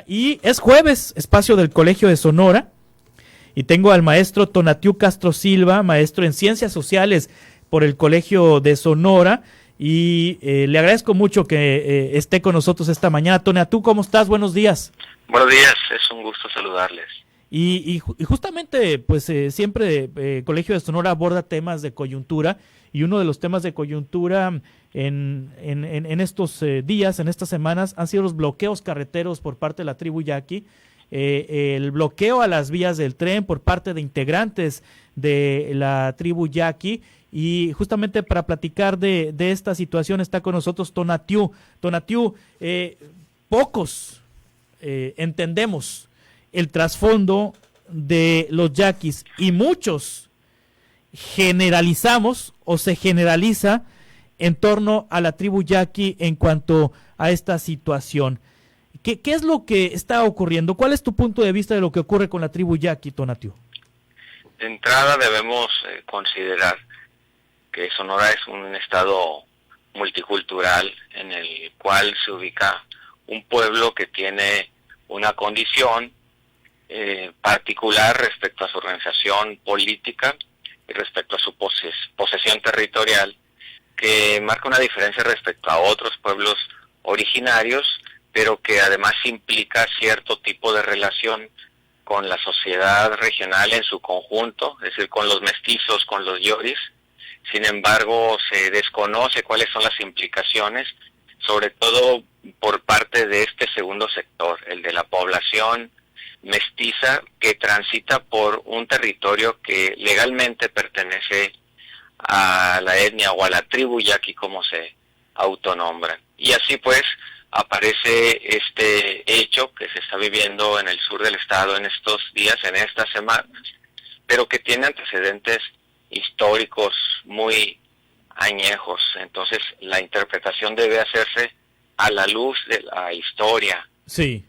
y es jueves, espacio del Colegio de Sonora, y tengo al maestro Tonatiuh Castro Silva, maestro en Ciencias Sociales por el Colegio de Sonora, y le agradezco mucho que esté con nosotros esta mañana. Tonatiuh, ¿cómo estás? Buenos días. Buenos días, es un gusto saludarles. Y justamente, pues siempre Colegio de Sonora aborda temas de coyuntura, y uno de los temas de coyuntura en estos días, en estas semanas, han sido los bloqueos carreteros por parte de la tribu Yaqui, el bloqueo a las vías del tren por parte de integrantes de la tribu Yaqui. Y justamente para platicar de esta situación está con nosotros Tonatiuh. Tonatiuh, pocos entendemos el trasfondo de los yaquis, y muchos generalizamos o se generaliza en torno a la tribu yaqui en cuanto a esta situación. ¿Qué es lo que está ocurriendo? ¿Cuál es tu punto de vista de lo que ocurre con la tribu yaqui, Tonatiuh? De entrada debemos considerar que Sonora es un estado multicultural en el cual se ubica un pueblo que tiene una condición particular respecto a su organización política y respecto a su posesión territorial, que marca una diferencia respecto a otros pueblos originarios, pero que además implica cierto tipo de relación con la sociedad regional en su conjunto, es decir, con los mestizos, con los yoris. Sin embargo, se desconoce cuáles son las implicaciones, sobre todo por parte de este segundo sector, el de la población mestiza que transita por un territorio que legalmente pertenece a la etnia o a la tribu yaqui, como se autonombran. Y así pues aparece este hecho que se está viviendo en el sur del estado en estos días, en estas semanas, pero que tiene antecedentes históricos muy añejos. Entonces la interpretación debe hacerse a la luz de la historia, sí,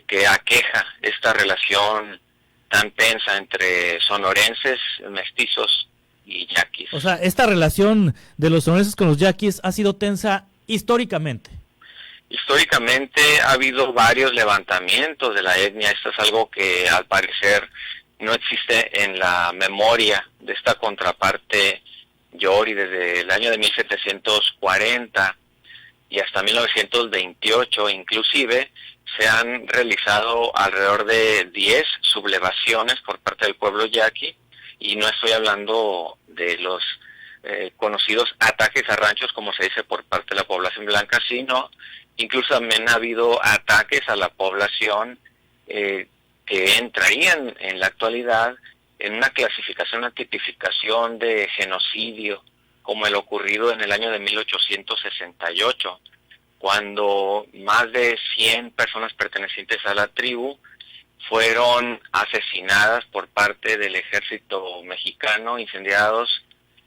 que aqueja esta relación tan tensa entre sonorenses, mestizos y yaquis. O sea, esta relación de los sonorenses con los yaquis ha sido tensa históricamente. Históricamente ha habido varios levantamientos de la etnia. Esto es algo que al parecer no existe en la memoria de esta contraparte yori desde el año de 1740 y hasta 1928 inclusive. Se han realizado alrededor de 10 sublevaciones por parte del pueblo yaqui, y no estoy hablando de los conocidos ataques a ranchos, como se dice por parte de la población blanca, sino incluso también ha habido ataques a la población que entrarían en la actualidad en una clasificación, una tipificación de genocidio, como el ocurrido en el año de 1868, cuando más de 100 personas pertenecientes a la tribu fueron asesinadas por parte del ejército mexicano, incendiado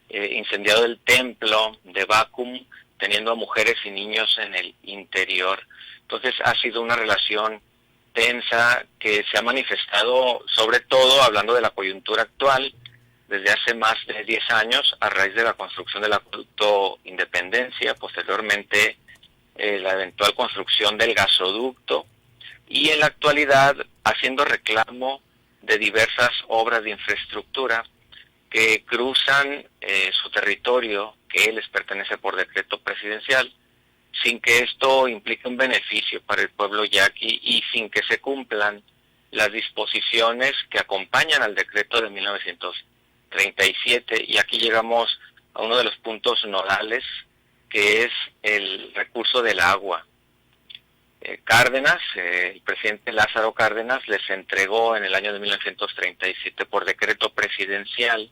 el templo de Bacum, teniendo a mujeres y niños en el interior. Entonces ha sido una relación tensa que se ha manifestado, sobre todo hablando de la coyuntura actual, desde hace más de 10 años, a raíz de la construcción del acueducto Independencia, posteriormente la eventual construcción del gasoducto, y en la actualidad haciendo reclamo de diversas obras de infraestructura que cruzan su territorio, que les pertenece por decreto presidencial, sin que esto implique un beneficio para el pueblo yaqui y sin que se cumplan las disposiciones que acompañan al decreto de 1937. Y aquí llegamos a uno de los puntos nodales, que es el recurso del agua. Cárdenas, el presidente Lázaro Cárdenas, les entregó en el año de 1937 por decreto presidencial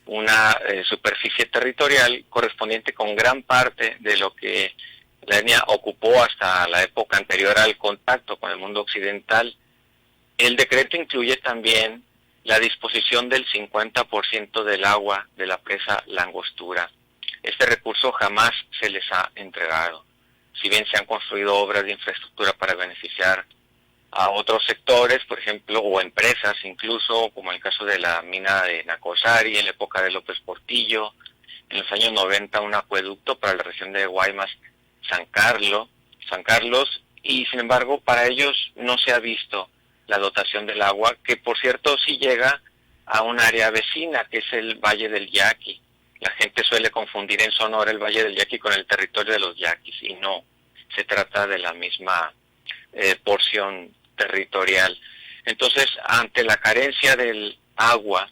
una superficie territorial correspondiente con gran parte de lo que la etnia ocupó hasta la época anterior al contacto con el mundo occidental. El decreto incluye también la disposición del 50% del agua de la presa La Angostura. Este recurso jamás se les ha entregado. Si bien se han construido obras de infraestructura para beneficiar a otros sectores, por ejemplo, o empresas incluso, como el caso de la mina de Nacozari en la época de López Portillo, en los años 90 un acueducto para la región de Guaymas, San Carlos, y sin embargo para ellos no se ha visto la dotación del agua, que por cierto sí llega a un área vecina, que es el Valle del Yaqui. La gente suele confundir en Sonora el Valle del Yaqui con el territorio de los yaquis, y no, se trata de la misma porción territorial. Entonces, ante la carencia del agua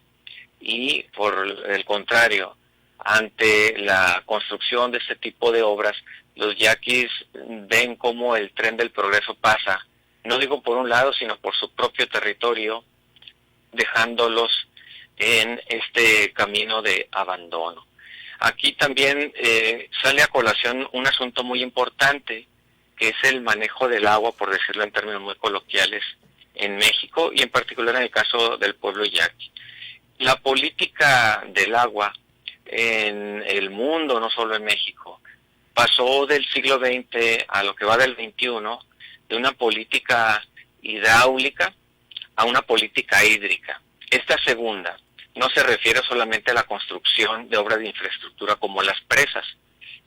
y por el contrario, ante la construcción de este tipo de obras, los yaquis ven cómo el tren del progreso pasa, no digo por un lado, sino por su propio territorio, dejándolos en este camino de abandono. Aquí también sale a colación un asunto muy importante, que es el manejo del agua, por decirlo en términos muy coloquiales, en México y en particular en el caso del pueblo yaqui. La política del agua en el mundo, no solo en México, pasó del siglo XX a lo que va del XXI, de una política hidráulica a una política hídrica. Esta segunda no se refiere solamente a la construcción de obras de infraestructura como las presas,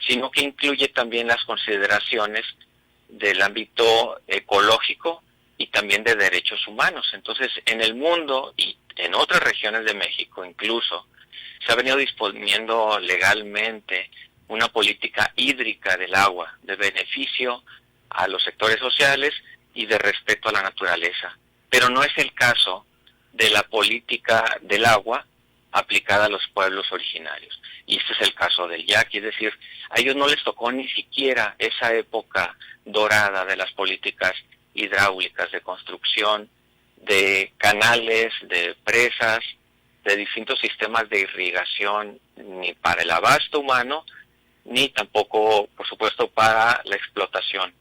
sino que incluye también las consideraciones del ámbito ecológico y también de derechos humanos. Entonces, en el mundo y en otras regiones de México incluso, se ha venido disponiendo legalmente una política hídrica del agua, de beneficio a los sectores sociales y de respeto a la naturaleza. Pero no es el caso de la política del agua aplicada a los pueblos originarios. Y este es el caso del yaqui, es decir, a ellos no les tocó ni siquiera esa época dorada de las políticas hidráulicas de construcción, de canales, de presas, de distintos sistemas de irrigación, ni para el abasto humano, ni tampoco, por supuesto, para la explotación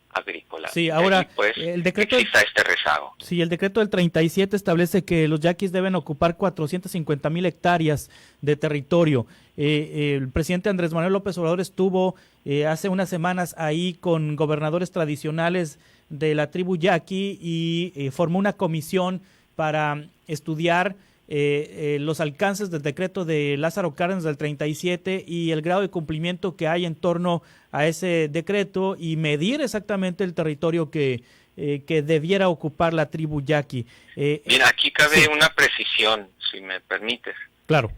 agrícola. Sí, ahora aquí, pues, el decreto exista este rezago. Sí, el decreto del 37 establece que los yaquis deben ocupar 450,000 hectáreas de territorio. El presidente Andrés Manuel López Obrador estuvo hace unas semanas ahí con gobernadores tradicionales de la tribu yaqui y formó una comisión para estudiar los alcances del decreto de Lázaro Cárdenas del 37 y el grado de cumplimiento que hay en torno a ese decreto y medir exactamente el territorio que debiera ocupar la tribu yaqui. Mira, aquí cabe sí. una precisión, si me permites. Claro.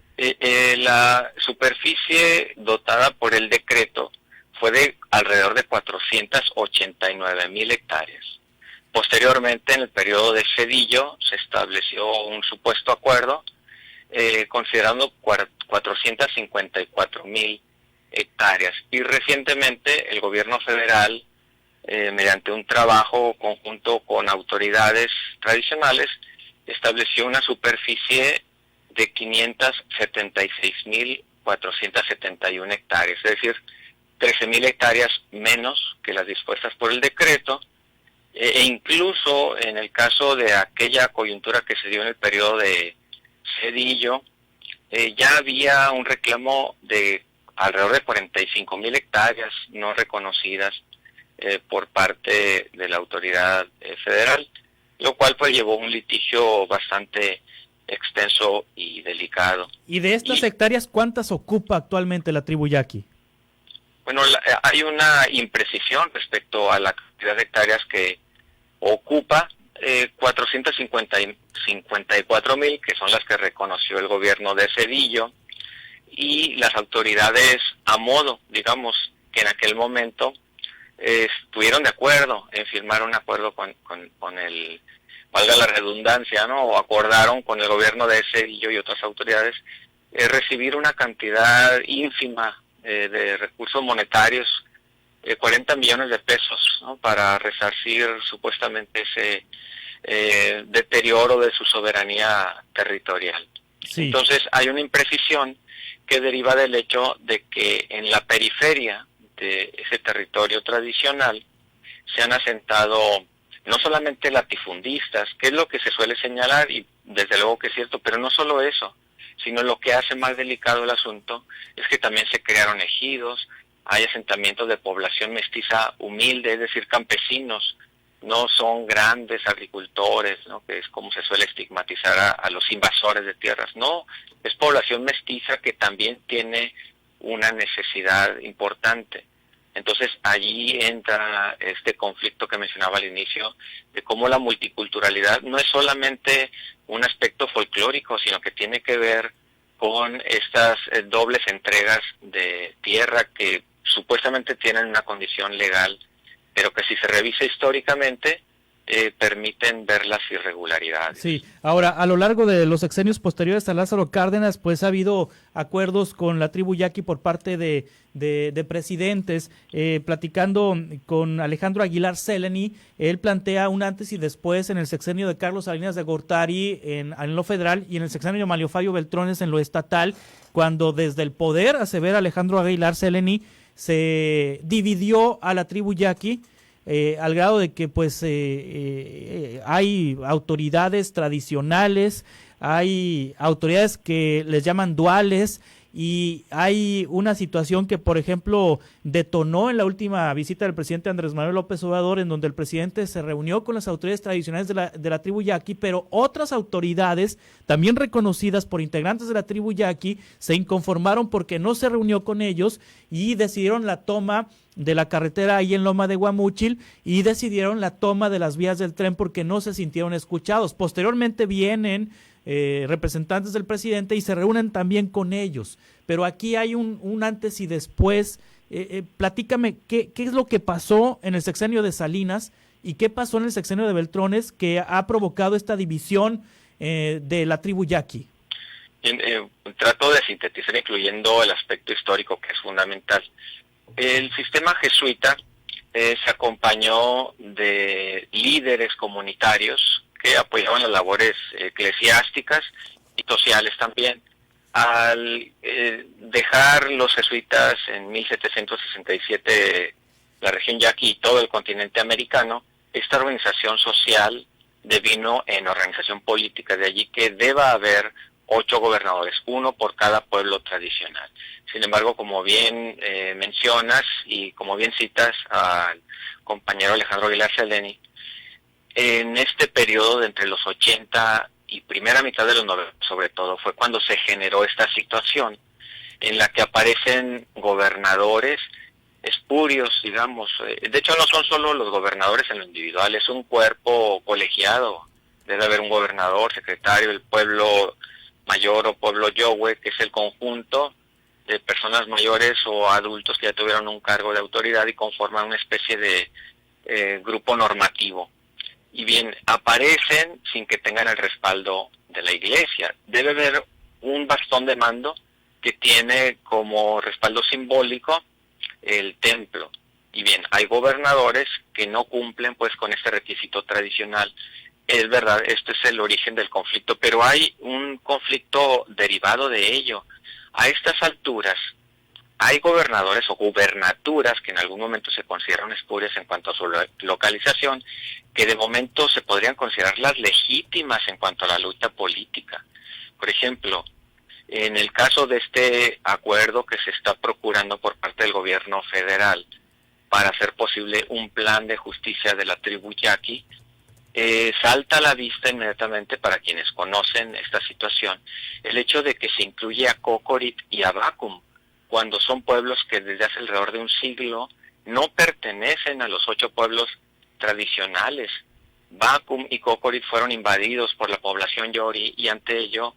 La superficie dotada por el decreto fue de alrededor de 489,000 hectáreas. Posteriormente, en el periodo de Zedillo, se estableció un supuesto acuerdo considerando 454,000 hectáreas. Y recientemente el gobierno federal, mediante un trabajo conjunto con autoridades tradicionales, estableció una superficie de 576,471 hectáreas, es decir, 13,000 hectáreas menos que las dispuestas por el decreto, e incluso en el caso de aquella coyuntura que se dio en el periodo de Zedillo, ya había un reclamo de alrededor de 45,000 hectáreas no reconocidas por parte de la autoridad federal, lo cual pues llevó un litigio bastante extenso y delicado. ¿Y de estas hectáreas cuántas ocupa actualmente la tribu yaqui? Bueno, hay una imprecisión respecto a la cantidad de hectáreas que ocupa, 454,000, que son las que reconoció el gobierno de Zedillo, y las autoridades a modo, digamos, que en aquel momento estuvieron de acuerdo en firmar un acuerdo con el, valga la redundancia, ¿no? O acordaron con el gobierno de Zedillo y otras autoridades recibir una cantidad ínfima de recursos monetarios, 40 millones de pesos, ¿no? Para resarcir supuestamente ese deterioro de su soberanía territorial. Sí. Entonces hay una imprecisión que deriva del hecho de que en la periferia de ese territorio tradicional se han asentado no solamente latifundistas, que es lo que se suele señalar, y desde luego que es cierto, pero no solo eso, sino lo que hace más delicado el asunto es que también se crearon ejidos, hay asentamientos de población mestiza humilde, es decir, campesinos, no son grandes agricultores, ¿no? Que es como se suele estigmatizar a los invasores de tierras, no, es población mestiza que también tiene una necesidad importante. Entonces allí entra este conflicto que mencionaba al inicio, de cómo la multiculturalidad no es solamente un aspecto folclórico, sino que tiene que ver con estas dobles entregas de tierra que supuestamente tienen una condición legal, pero que si se revisa históricamente permiten ver las irregularidades. Sí, ahora a lo largo de los sexenios posteriores a Lázaro Cárdenas, pues ha habido acuerdos con la tribu yaqui por parte de presidentes. Platicando con Alejandro Aguilar Zeleny, él plantea un antes y después en el sexenio de Carlos Salinas de Gortari en lo federal y en el sexenio de Manlio Fabio Beltrones en lo estatal, cuando desde el poder, asevera Alejandro Aguilar Zeleny, se dividió a la tribu yaqui. Al grado de que pues hay autoridades tradicionales, hay autoridades que les llaman duales, y hay una situación que, por ejemplo, detonó en la última visita del presidente Andrés Manuel López Obrador, en donde el presidente se reunió con las autoridades tradicionales de la tribu yaqui, pero otras autoridades, también reconocidas por integrantes de la tribu yaqui, se inconformaron porque no se reunió con ellos y decidieron la toma de la carretera ahí en Loma de Guamúchil, y decidieron la toma de las vías del tren porque no se sintieron escuchados. Posteriormente vienen representantes del presidente y se reúnen también con ellos, pero aquí hay un antes y después. Platícame, ¿qué es lo que pasó en el sexenio de Salinas y qué pasó en el sexenio de Beltrones que ha provocado esta división de la tribu yaqui? Trato de sintetizar incluyendo el aspecto histórico, que es fundamental. El sistema jesuita se acompañó de líderes comunitarios que apoyaban las labores eclesiásticas y sociales también. Al dejar los jesuitas en 1767 la región yaqui y todo el continente americano, esta organización social devino en organización política, de allí que deba haber 8 gobernadores, uno por cada pueblo tradicional. Sin embargo, como bien mencionas y como bien citas al compañero Alejandro Aguilar Zeleny, en este periodo de entre los 80 y primera mitad de los 90, sobre todo, fue cuando se generó esta situación en la que aparecen gobernadores espurios, digamos. De hecho, no son solo los gobernadores en lo individual, es un cuerpo colegiado. Debe haber un gobernador, secretario, el pueblo mayor o pueblo yohue, que es el conjunto de personas mayores o adultos que ya tuvieron un cargo de autoridad y conforman una especie de grupo normativo. Y bien, aparecen sin que tengan el respaldo de la iglesia. Debe haber un bastón de mando que tiene como respaldo simbólico el templo. Y bien, hay gobernadores que no cumplen pues con este requisito tradicional. Es verdad, este es el origen del conflicto, pero hay un conflicto derivado de ello. A estas alturas, hay gobernadores o gubernaturas que en algún momento se consideran espurias en cuanto a su localización, que de momento se podrían considerar las legítimas en cuanto a la lucha política. Por ejemplo, en el caso de este acuerdo que se está procurando por parte del gobierno federal para hacer posible un plan de justicia de la tribu yaqui, salta a la vista inmediatamente para quienes conocen esta situación el hecho de que se incluye a Cocorit y a Bacum, cuando son pueblos que desde hace alrededor de un siglo no pertenecen a los 8 pueblos tradicionales. Bacum y Cocorit fueron invadidos por la población yori y ante ello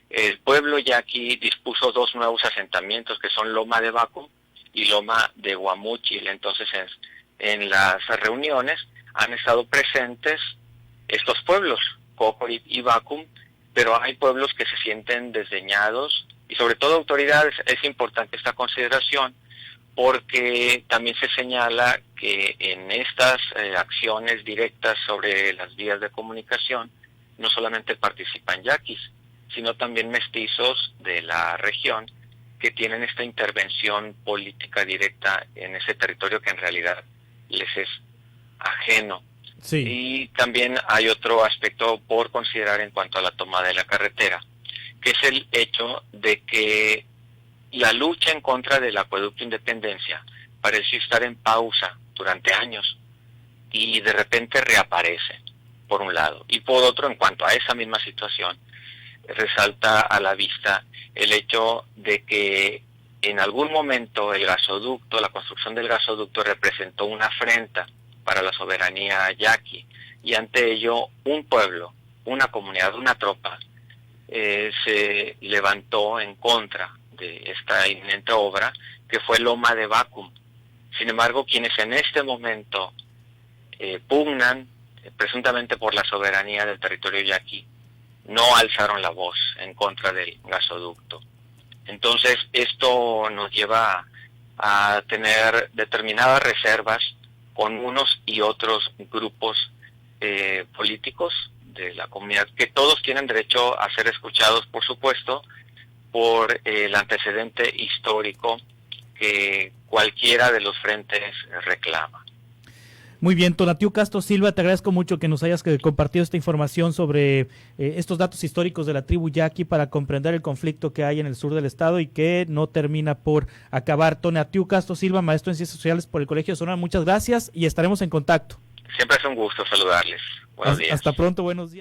el pueblo yaqui dispuso 2 nuevos asentamientos que son Loma de Bacum y Loma de Guamúchil. Entonces en las reuniones han estado presentes estos pueblos, Cocorit y Bacum, pero hay pueblos que se sienten desdeñados y sobre todo autoridades. Es importante esta consideración porque también se señala que en estas acciones directas sobre las vías de comunicación no solamente participan yaquis, sino también mestizos de la región que tienen esta intervención política directa en ese territorio que en realidad les es ajeno. Sí. Y también hay otro aspecto por considerar en cuanto a la toma de la carretera, que es el hecho de que la lucha en contra del acueducto Independencia pareció estar en pausa durante años y de repente reaparece, por un lado. Y por otro, en cuanto a esa misma situación, resalta a la vista el hecho de que en algún momento el gasoducto, la construcción del gasoducto representó una afrenta para la soberanía yaqui, y ante ello un pueblo, una comunidad, una tropa se levantó en contra de esta inminente obra, que fue Loma de Vacum. Sin embargo, quienes en este momento pugnan presuntamente por la soberanía del territorio yaqui no alzaron la voz en contra del gasoducto. Entonces esto nos lleva a tener determinadas reservas con unos y otros grupos políticos de la comunidad, que todos tienen derecho a ser escuchados, por supuesto, por el antecedente histórico que cualquiera de los frentes reclama. Muy bien, Tonatiuh Castro Silva, te agradezco mucho que nos hayas compartido esta información sobre estos datos históricos de la tribu yaqui para comprender el conflicto que hay en el sur del estado y que no termina por acabar. Tonatiuh Castro Silva, maestro en Ciencias Sociales por el Colegio de Sonora, muchas gracias y estaremos en contacto. Siempre es un gusto saludarles. Buenos días. Hasta pronto, buenos días.